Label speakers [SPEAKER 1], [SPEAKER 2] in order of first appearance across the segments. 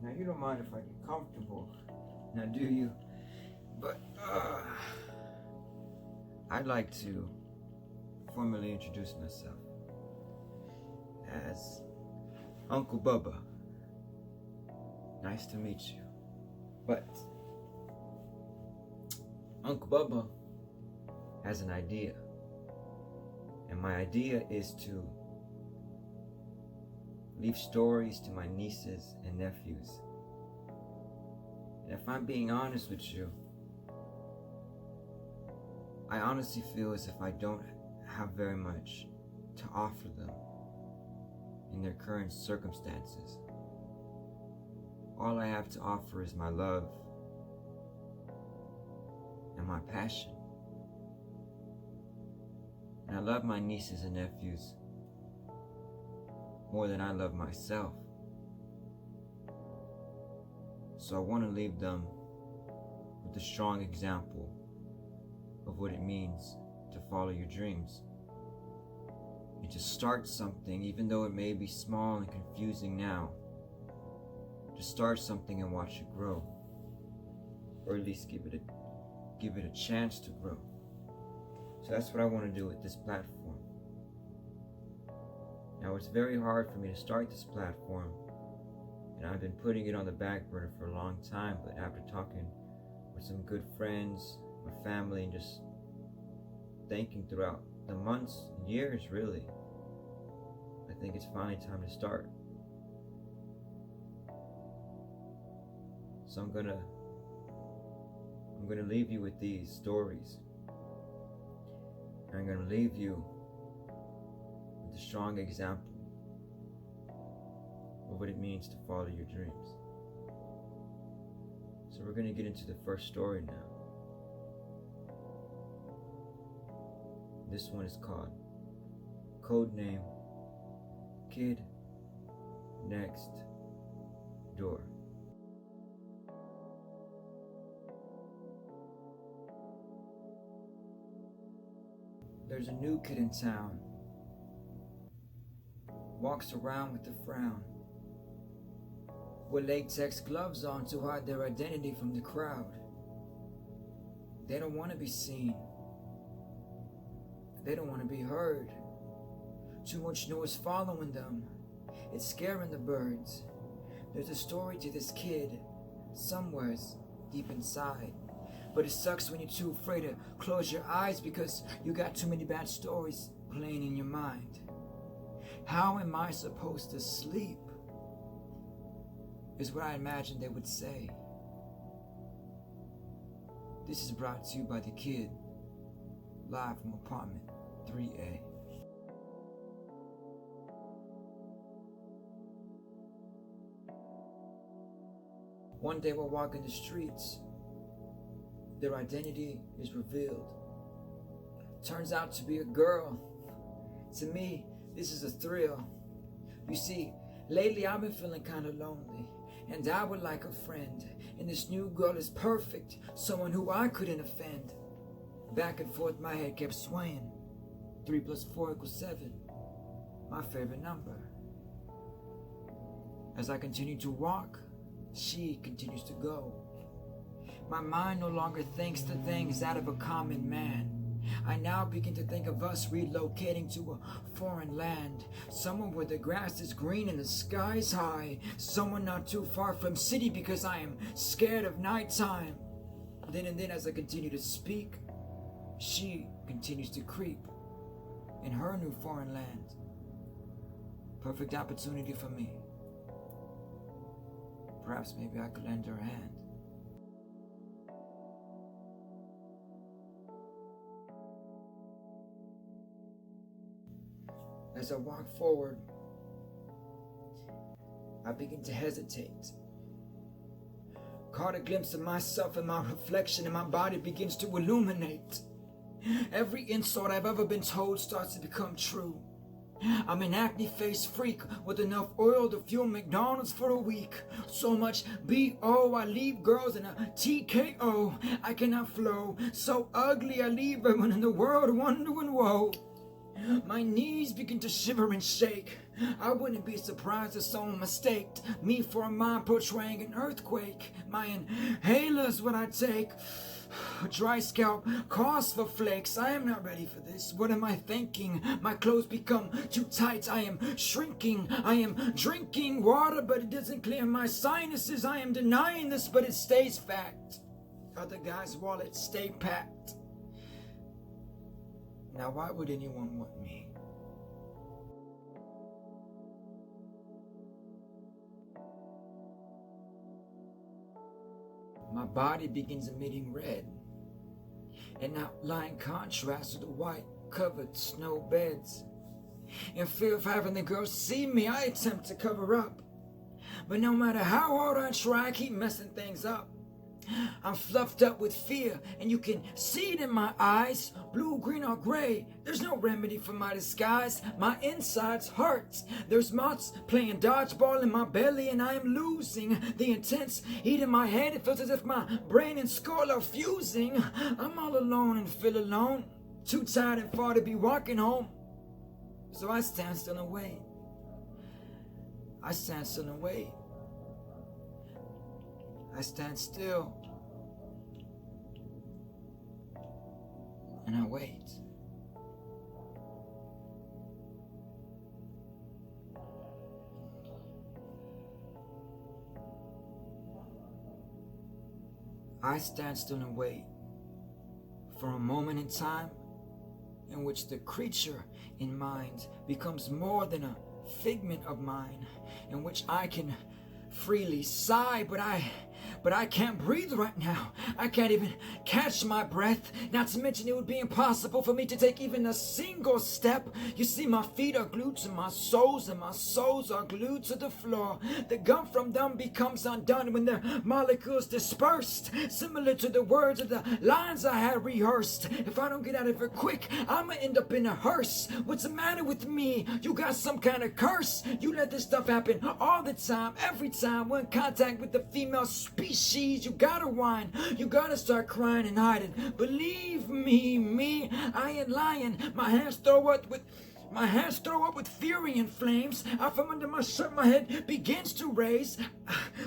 [SPEAKER 1] Now you don't mind if I get comfortable, now do you? But I'd like to formally introduce myself as Uncle Bubba. Nice to meet you. But Uncle Bubba has an idea. And my idea is to leave stories to my nieces and nephews. And if I'm being honest with you, I honestly feel as if I don't have very much to offer them in their current circumstances. All I have to offer is my love and my passion. And I love my nieces and nephews more than I love myself. So I want to leave them with a strong example of what it means to follow your dreams. And to start something, even though it may be small and confusing now, to start something and watch it grow. Or at least give it a chance to grow. So that's what I want to do with this platform. Now it's very hard for me to start this platform, and I've been putting it on the back burner for a long time, but after talking with some good friends, my family, and just thinking throughout the months and years really, I think it's finally time to start. So I'm gonna leave you with these stories. And I'm gonna leave you with a strong example of what it means to follow your dreams. So we're gonna get into the first story now. This one is called Codename Kid Next Door. There's a new kid in town. Walks around with a frown. With latex gloves on to hide their identity from the crowd. They don't want to be seen. They don't want to be heard. Too much noise following them. It's scaring the birds. There's a story to this kid, somewheres deep inside. But it sucks when you're too afraid to close your eyes because you got too many bad stories playing in your mind. How am I supposed to sleep? Is what I imagined they would say. This is brought to you by The Kid, live from apartment 3A. One day while walking the streets, their identity is revealed. Turns out to be a girl. To me, this is a thrill. You see, lately I've been feeling kind of lonely, and I would like a friend. And this new girl is perfect, someone who I couldn't offend. Back and forth my head kept swaying. 3 + 4 = 7, my favorite number. As I continue to walk, she continues to go. My mind no longer thinks the things out of a common man. I now begin to think of us relocating to a foreign land, somewhere where the grass is green and the sky is high, somewhere not too far from city because I am scared of nighttime. Then and then as I continue to speak, she continues to creep in her new foreign land. Perfect opportunity for me. Perhaps maybe I could lend her a hand. As I walk forward, I begin to hesitate. Caught a glimpse of myself and my reflection, and my body begins to illuminate. Every insult I've ever been told starts to become true. I'm an acne-faced freak with enough oil to fuel McDonald's for a week. So much B.O. I leave girls in a TKO. I cannot flow. So ugly I leave everyone in the world wondering, whoa. My knees begin to shiver and shake. I wouldn't be surprised if someone mistaked me for a mind portraying an earthquake. My inhaler's what I take. Dry scalp, cause for flakes. I am not ready for this. What am I thinking? My clothes become too tight. I am shrinking. I am drinking water, but it doesn't clear my sinuses. I am denying this, but it stays fact. Other guys' wallets stay packed. Now, why would anyone want me? My body begins emitting red, an outline contrast to the white covered snow beds. In fear of having the girls see me, I attempt to cover up. But no matter how hard I try, I keep messing things up. I'm fluffed up with fear, and you can see it in my eyes. Blue, green, or gray, there's no remedy for my disguise. My insides hurt. There's moths playing dodgeball in my belly, and I am losing the intense heat in my head. It feels as if my brain and skull are fusing. I'm all alone and feel alone, too tired and far to be walking home. So I stand still and wait. I stand still and wait. I stand still and I wait. I stand still and wait for a moment in time in which the creature in mind becomes more than a figment of mine, in which I can freely sigh, but I can't breathe right now. I can't even catch my breath. Not to mention it would be impossible for me to take even a single step. You see, my feet are glued to my soles, and my soles are glued to the floor. The gum from them becomes undone when their molecules dispersed, similar to the words of the lines I had rehearsed. If I don't get out of here quick, I'ma end up in a hearse. What's the matter with me? You got some kind of curse? You let this stuff happen all the time, every time we're in contact with the female species. You gotta whine, you gotta start crying and hiding. Believe me, I ain't lying. My hands throw up with fury and flames. Out from under my shirt, my head begins to raise.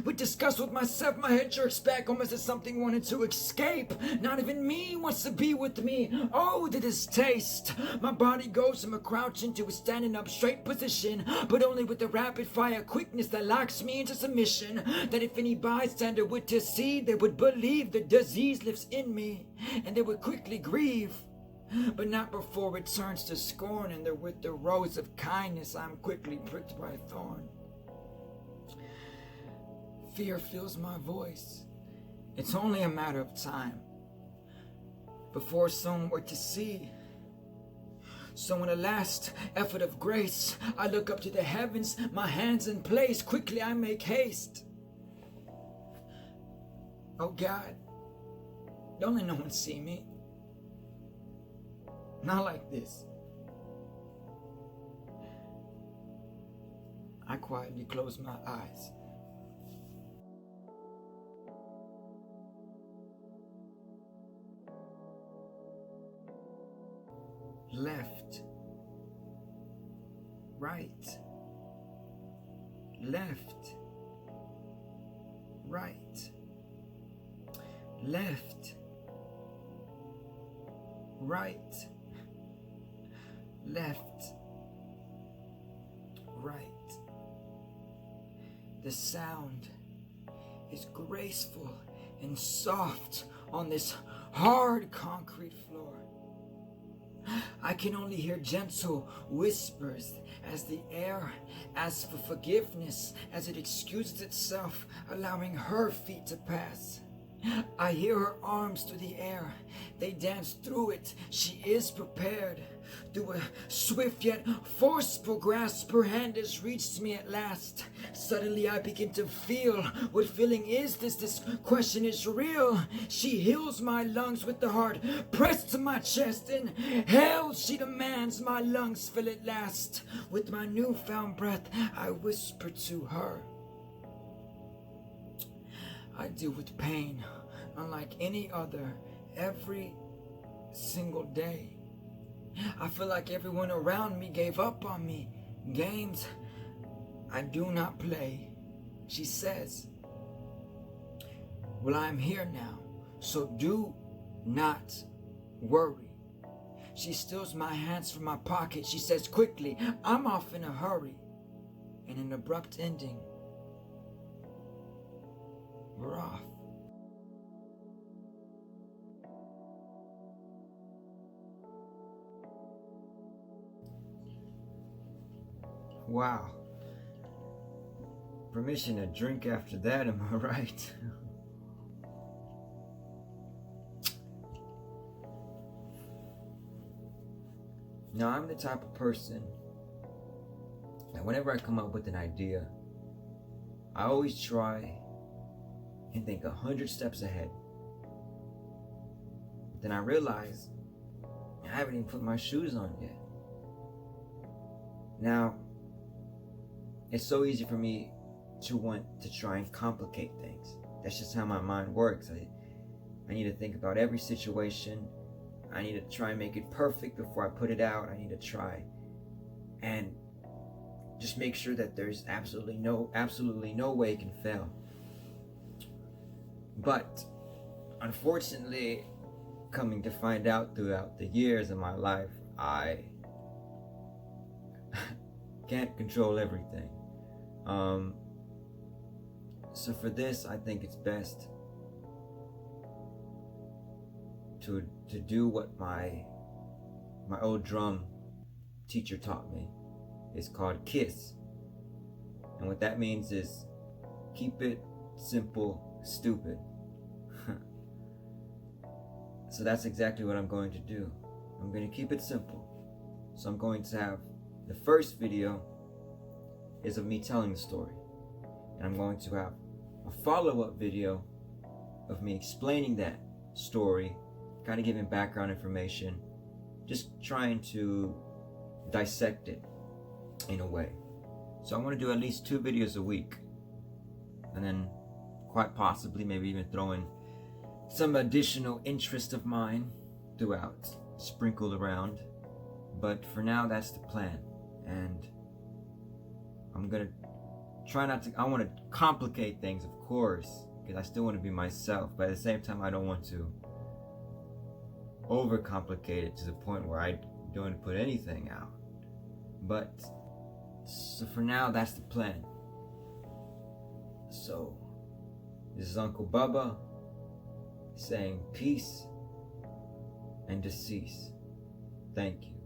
[SPEAKER 1] With disgust with myself, my head jerks back, almost as something wanted to escape. Not even me wants to be with me. Oh, the distaste. My body goes from a crouch into a standing up straight position, but only with the rapid fire quickness that locks me into submission. That if any bystander would to see, they would believe the disease lives in me, and they would quickly grieve. But not before it turns to scorn, and with the rose of kindness I'm quickly pricked by a thorn. Fear fills my voice. It's only a matter of time before someone were to see. So in a last effort of grace, I look up to the heavens, my hands in place. Quickly I make haste. Oh God, don't let no one see me. Not like this. I quietly close my eyes. Left, right, left, right, left, right, left, right. The sound is graceful and soft on this hard concrete floor. I can only hear gentle whispers as the air asks for forgiveness, as it excuses itself, allowing her feet to pass. I hear her arms through the air. They dance through it. She is prepared. Through a swift yet forceful grasp, her hand has reached me at last. Suddenly I begin to feel. What feeling is this? This question is real. She heals my lungs with the heart pressed to my chest. Inhale, she demands my lungs fill at last. With my newfound breath, I whisper to her. I deal with pain unlike any other every single day. I feel like everyone around me gave up on me. Games I do not play, she says. Well, I'm here now, so do not worry. She steals my hands from my pocket. She says quickly, I'm off in a hurry. And an abrupt ending. We're off. Wow. Permission to drink after that, am I right? Now, I'm the type of person that whenever I come up with an idea, I always try and think 100 steps ahead. Then I realize I haven't even put my shoes on yet. Now, it's so easy for me to want to try and complicate things. That's just how my mind works. I need to think about every situation. I need to try and make it perfect before I put it out. I need to try and just make sure that there's absolutely no way it can fail. But unfortunately, coming to find out throughout the years of my life, I can't control everything. So for this, I think it's best to do what my old drum teacher taught me. It's called KISS. And what that means is keep it simple, stupid. So that's exactly what I'm going to do. I'm going to keep it simple. So I'm going to have the first video is of me telling the story. And I'm going to have a follow-up video of me explaining that story, kind of giving background information, just trying to dissect it in a way. So I want to do at least 2 videos a week. And then quite possibly maybe even throw in some additional interest of mine throughout, sprinkled around. But for now, that's the plan. And I'm gonna try not to, I want to complicate things, of course, because I still want to be myself, but at the same time I don't want to overcomplicate it to the point where I don't put anything out. But so for now, that's the plan. So this is Uncle Bubba saying peace and decease. Thank you.